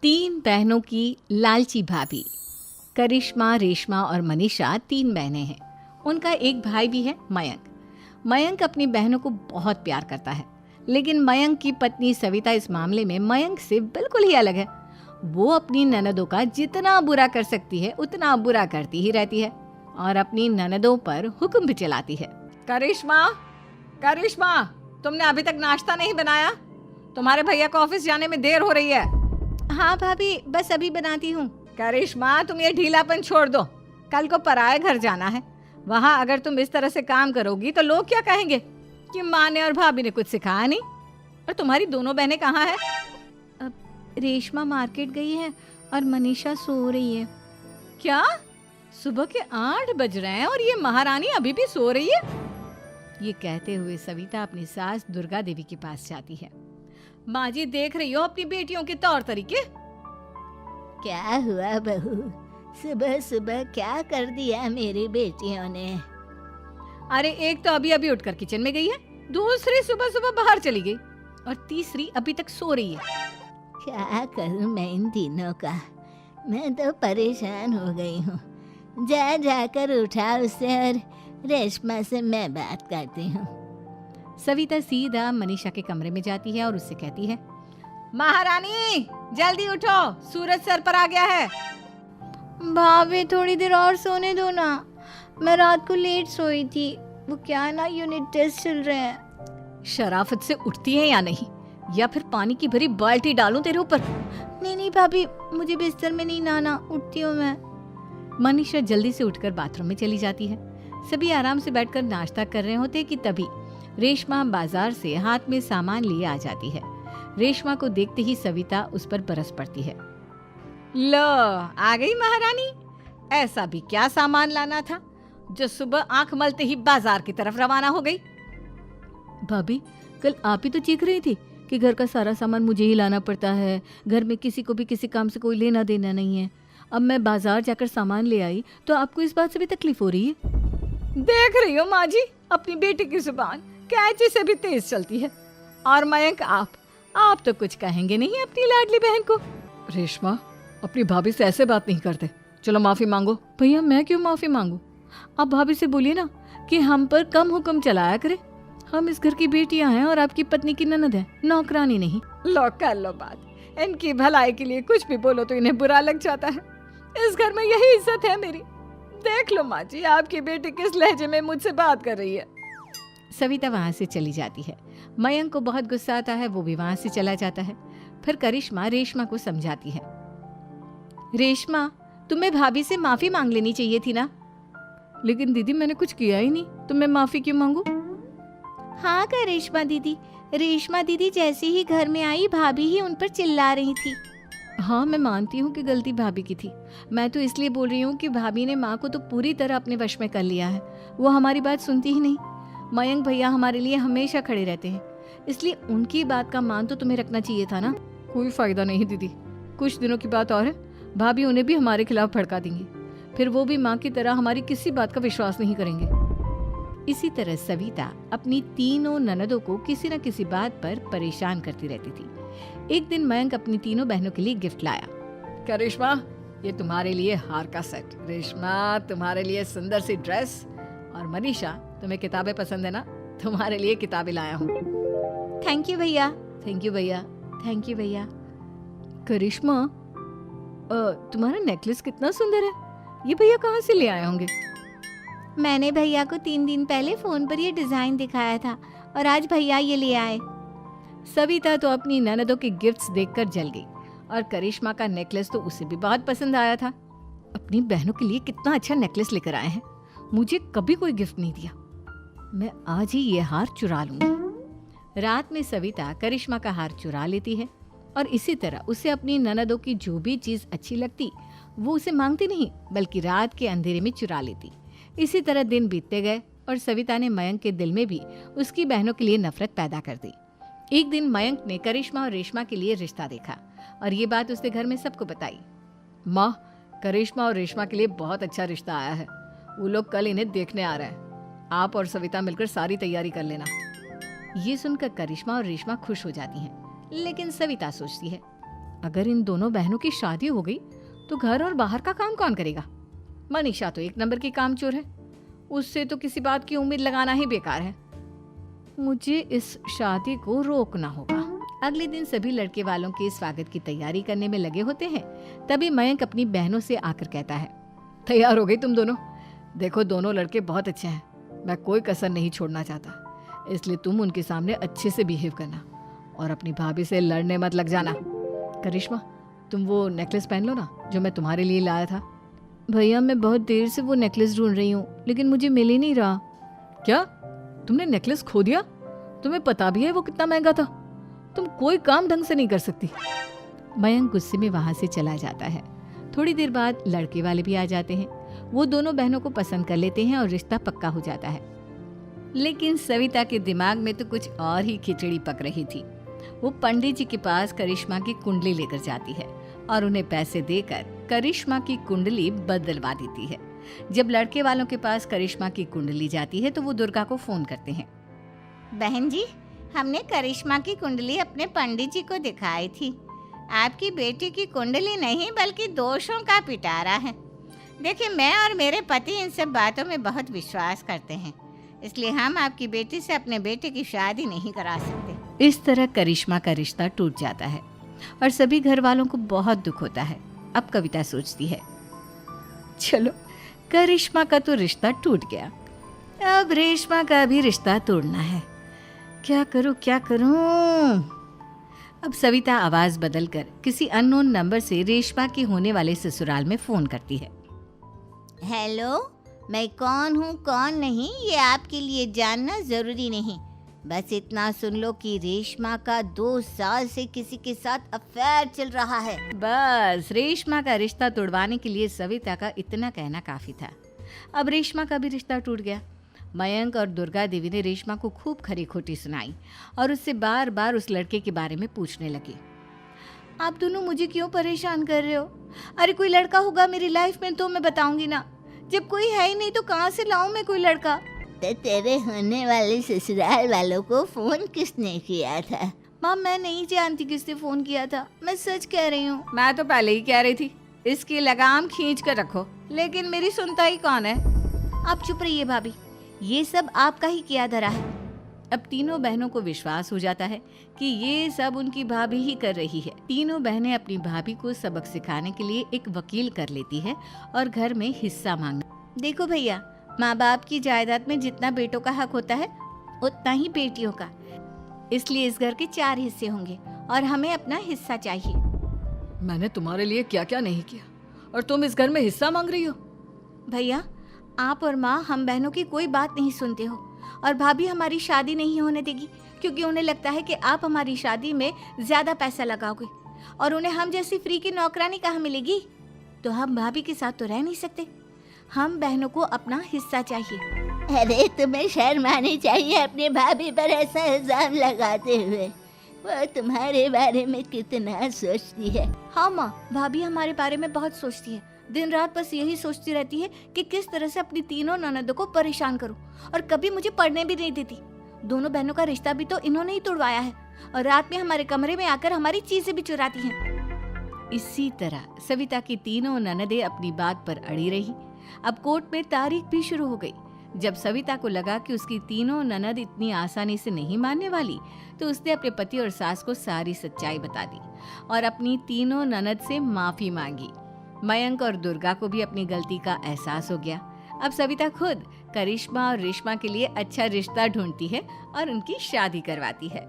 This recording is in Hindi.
तीन बहनों की लालची भाभी। करिश्मा, रेशमा और मनीषा तीन बहनें हैं। उनका एक भाई भी है, मयंक। मयंक अपनी बहनों को बहुत प्यार करता है, लेकिन मयंक की पत्नी सविता इस मामले में मयंक से बिल्कुल ही अलग है। वो अपनी ननदों का जितना बुरा कर सकती है उतना बुरा करती ही रहती है और अपनी ननदों पर हुक्म भी चलाती है। करिश्मा, करिश्मा, तुमने अभी तक नाश्ता नहीं बनाया? तुम्हारे भैया को ऑफिस जाने में देर हो रही है। हाँ भाभी, बस अभी बनाती हूँ। करिश्मा, तुम ये ढीलापन छोड़ दो। कल को पराए घर जाना है। वहाँ अगर तुम इस तरह से काम करोगी तो लोग क्या कहेंगे कि माँ ने और भाभी ने कुछ सिखाया नहीं। और तुम्हारी दोनों बहनें कहाँ हैं? रेशमा मार्केट गई है और मनीषा सो रही है। क्या? सुबह के 8 बज रहे हैं और ये महारानी अभी भी सो रही है? ये कहते हुए सविता अपनी सास दुर्गा देवी के पास जाती है। माँ जी, देख रही हो अपनी बेटियों के तौर तरीके? क्या हुआ बहू, सुबह सुबह क्या कर दिया मेरी बेटियों ने? अरे एक तो अभी अभी उठकर किचन में गई है, दूसरी सुबह सुबह बाहर चली गई और तीसरी अभी तक सो रही है। क्या करूं मैं इन तीनों का? मैं तो परेशान हो गई हूँ। जा जाकर उठा उसे और रेशमा से मैं बात करती हूँ। सविता सीधा मनीषा के कमरे में जाती है और उससे कहती है, महारानी जल्दी उठो, सूरज सर पर आ गया है। भाभी थोड़ी देर और सोने दो ना, मैं रात को लेट सोई थी। वो क्या ना, यूनिट टेस्ट चल रहे हैं। शराफत से उठती है या नहीं, या फिर पानी की भरी बाल्टी डालूं तेरे ऊपर? नहीं भाभी, मुझे बिस्तर में नहीं नहाना, उठती हूँ मैं। मनीषा जल्दी से उठकर बाथरूम में चली जाती है। सभी आराम से बैठकर नाश्ता कर रहे होते कि तभी रेशमा बाजार से हाथ में सामान लिए आ जाती है। रेशमा को देखते ही सविता उस पर बरस पड़ती है। लो, आ गई महारानी। ऐसा भी क्या सामान लाना था जो सुबह आंख मलते ही बाजार की तरफ रवाना हो गई? भाभी, कल आप ही तो चीख रही थी कि घर का सारा सामान मुझे ही लाना पड़ता है, घर में किसी को भी किसी काम से कोई लेना देना नहीं है। अब मैं बाजार जाकर सामान ले आई तो आपको इस बात से भी तकलीफ हो रही है? देख रही हो माँ जी, अपनी बेटी की जुबान कैंची से भी तेज चलती है। और मयंक, आप तो कुछ कहेंगे नहीं अपनी लाडली बहन को? रेशमा, अपनी भाभी से ऐसे बात नहीं करते। चलो माफी मांगो। भैया, मैं क्यों माफी मांगू? आप भाभी से बोलिए ना कि हम पर कम हुक्म चलाया करे। हम इस घर की बेटियां हैं और आपकी पत्नी की ननद है, नौकरानी नहीं। लो कर लो बात। इनकी भलाई के लिए कुछ भी बोलो तो इन्हें बुरा लग जाता है। इस घर में यही इज्जत है मेरी। देख लो माँ जी, आपकी बेटी किस लहजे में मुझसे बात कर रही है। सविता वहां से चली जाती है। मयंक को बहुत गुस्सा आता है, वो भी वहां से चला जाता है। फिर करिश्मा रेशमा को समझाती है। रेशमा, तुम्हें भाभी से माफी मांग लेनी चाहिए थी ना। लेकिन दीदी, मैंने कुछ किया ही नहीं, तो मैं माफी क्यों मांगू? हाँ करिश्मा दीदी, रेशमा दीदी जैसे ही घर में आई भाभी ही उन पर चिल्ला रही थी। हाँ, मैं मानती हूँ कि गलती भाभी की थी। मैं तो इसलिए बोल रही हूँ कि भाभी ने माँ को तो पूरी तरह अपने वश में कर लिया है। वो हमारी बात सुनती ही नहीं। मयंक भैया हमारे लिए हमेशा खड़े रहते हैं, इसलिए उनकी बात का मान तो तुम्हें रखना चाहिए था ना। कोई फायदा नहीं दीदी, कुछ दिनों की बात और है, भाभी उन्हें भी हमारे खिलाफ भड़का देंगी। फिर वो भी माँ की तरह हमारी किसी बात का विश्वास नहीं करेंगे। इसी तरह सविता अपनी तीनों ननदों को किसी न किसी बात पर परेशान करती रहती थी। एक दिन मयंक अपनी तीनों बहनों के लिए गिफ्ट लाया। करिश्मा, ये तुम्हारे लिए हार का सेट। रेशमा, तुम्हारे लिए सुंदर सी ड्रेस। और मनीषा, तुम्हें किताबें पसंद है ना, तुम्हारे लिए किताबें लाया हूँ। थैंक यू भैया। थैंक यू भैया। थैंक यू भैया। करिश्मा, तुम्हारा नेकलेस कितना सुंदर है। ये भैया कहाँ से ले आए होंगे? मैंने भैया को 3 दिन पहले फोन पर ये डिजाइन दिखाया था और आज भैया ये ले आए। सविता तो अपनी ननदों के गिफ्ट्स देखकर जल गई और करिश्मा का नेकलेस तो उसे भी बहुत पसंद आया था। अपनी बहनों के लिए कितना अच्छा नेकलेस लेकर आए हैं, मुझे कभी कोई गिफ्ट नहीं दिया। मैं आज ही ये हार चुरा लूंगी। रात में सविता करिश्मा का हार चुरा लेती है और इसी तरह उसे अपनी ननदों की जो भी चीज अच्छी लगती वो उसे मांगती नहीं, बल्कि रात के अंधेरे में चुरा लेती। इसी तरह दिन बीतते गए और सविता ने मयंक के दिल में भी उसकी बहनों के लिए नफरत पैदा कर दी। एक दिन मयंक ने करिश्मा और रेशमा के लिए रिश्ता देखा और ये बात उसने घर में सबको बताई। माँ, करिश्मा और रेशमा के लिए बहुत अच्छा रिश्ता आया है। वो लोग कल इन्हें देखने आ रहे हैं। आप और सविता मिलकर सारी तैयारी कर लेना। ये सुनकर करिश्मा और रेशमा खुश हो जाती हैं, लेकिन सविता सोचती है, अगर इन दोनों बहनों की शादी हो गई तो घर और बाहर का काम कौन करेगा? मनीषा तो एक नंबर की कामचोर है, उससे तो किसी बात की उम्मीद लगाना ही बेकार है। मुझे इस शादी को रोकना होगा। अगले दिन सभी लड़के वालों के स्वागत की तैयारी करने में लगे होते हैं। तभी मयंक अपनी बहनों से आकर कहता है, तैयार हो गई तुम दोनों? देखो दोनों लड़के बहुत अच्छे हैं, मैं कोई कसर नहीं छोड़ना चाहता, इसलिए तुम उनके सामने अच्छे से बिहेव करना और अपनी भाभी से लड़ने मत लग जाना। करिश्मा, तुम वो नेकलेस पहन लो ना जो मैं तुम्हारे लिए लाया था। भैया मैं बहुत देर से वो नेकलेस ढूंढ रही हूँ, लेकिन मुझे मिल ही नहीं रहा। क्या तुमने नेकलेस खो दिया? तुम्हें पता भी है वो कितना महंगा था? तुम कोई काम ढंग से नहीं कर सकती। मयंक गुस्से में वहां से चला जाता है। थोड़ी देर बाद लड़के वाले भी आ जाते हैं। वो दोनों बहनों को पसंद कर लेते हैं और रिश्ता पक्का हो जाता है। लेकिन सविता के दिमाग में तो कुछ और ही खिचड़ी पक रही थी। वो पंडित जी के पास करिश्मा की कुंडली लेकर जाती है और उन्हें पैसे देकर करिश्मा की कुंडली बदलवा देती है। जब लड़के वालों के पास करिश्मा की कुंडली जाती है तो वो दुर्गा को फोन करते हैं। बहन जी, हमने करिश्मा की कुंडली अपने पंडित जी को दिखाई थी। आपकी बेटी की कुंडली नहीं बल्कि दोषों का पिटारा है। देखिए, मैं और मेरे पति इन सब बातों में बहुत विश्वास करते हैं, इसलिए हम आपकी बेटी से अपने बेटे की शादी नहीं करा सकते। इस तरह करिश्मा का रिश्ता टूट जाता है और सभी घर वालों को बहुत दुख होता है। अब कविता सोचती है, चलो करिश्मा का तो रिश्ता टूट गया, अब रेशमा का भी रिश्ता तोड़ना है। क्या करूं? अब सविता आवाज बदलकर किसी अननोन नंबर से रेशमा के होने वाले ससुराल में फोन करती है। हेलो, मैं कौन हूँ कौन नहीं ये आपके लिए जानना जरूरी नहीं। बस इतना सुन लो कि रेशमा का 2 साल से किसी के साथ अफेयर चल रहा है। बस रेशमा का रिश्ता तोड़वाने के लिए सविता का इतना कहना काफी था। अब रेशमा का भी रिश्ता टूट गया। मयंक और दुर्गा देवी ने रेशमा को खूब खरी खोटी सुनाई और उससे बार बार उस लड़के के बारे में पूछने लगी। आप दोनों मुझे क्यों परेशान कर रहे हो? अरे कोई लड़का होगा मेरी लाइफ में तो मैं बताऊंगी ना, जब कोई है ही नहीं तो कहाँ से लाऊं मैं कोई लड़का? तो तेरे होने वाले ससुराल वालों को फोन किसने किया था? माँ मैं नहीं जानती किसने फोन किया था, मैं सच कह रही हूँ। मैं तो पहले ही कह रही थी इसकी लगाम खींच कर रखो, लेकिन मेरी सुनता ही कौन है। आप चुप रहिए भाभी, ये सब आपका ही किया धरा है। अब तीनों बहनों को विश्वास हो जाता है कि ये सब उनकी भाभी ही कर रही है। तीनों बहनें अपनी भाभी को सबक सिखाने के लिए एक वकील कर लेती है और घर में हिस्सा मांगना। देखो भैया, माँ बाप की जायदाद में जितना बेटों का हक होता है उतना ही बेटियों का, इसलिए इस घर के 4 हिस्से होंगे और हमें अपना हिस्सा चाहिए। मैंने तुम्हारे लिए क्या क्या नहीं किया और तुम इस घर में हिस्सा मांग रही हो? भैया, आप और माँ हम बहनों की कोई बात नहीं सुनते हो और भाभी हमारी शादी नहीं होने देगी क्योंकि उन्हें लगता है कि आप हमारी शादी में ज्यादा पैसा लगाओगे और उन्हें हम जैसी फ्री की नौकरानी कहाँ मिलेगी। तो हम भाभी के साथ तो रह नहीं सकते, हम बहनों को अपना हिस्सा चाहिए। अरे तुम्हें शर्म आनी चाहिए अपने भाभी पर ऐसा इल्जाम लगाते हुए। वो तुम्हारे बारे में कितना सोचती है। हाँ माँ, भाभी हमारे बारे में बहुत सोचती है, दिन रात बस यही सोचती रहती है कि किस तरह से अपनी तीनों ननदों को परेशान करूं और कभी मुझे पढ़ने भी नहीं देती। दोनों बहनों का रिश्ता भी तो इन्होंने ही तोड़वाया है और रात में हमारे कमरे में आकर हमारी चीजें भी चुराती हैं। इसी तरह सविता की तीनों ननदें अपनी बात पर अड़ी रही। अब कोर्ट में तारीख भी शुरू हो गई। जब सविता को लगा कि उसकी तीनों ननद इतनी आसानी से नहीं मानने वाली, तो उसने अपने पति और सास को सारी सच्चाई बता दी और अपनी तीनों ननद से माफी मांगी। मयंक और दुर्गा को भी अपनी गलती का एहसास हो गया। अब सविता खुद करिश्मा और रेशमा के लिए अच्छा रिश्ता ढूंढती है और उनकी शादी करवाती है।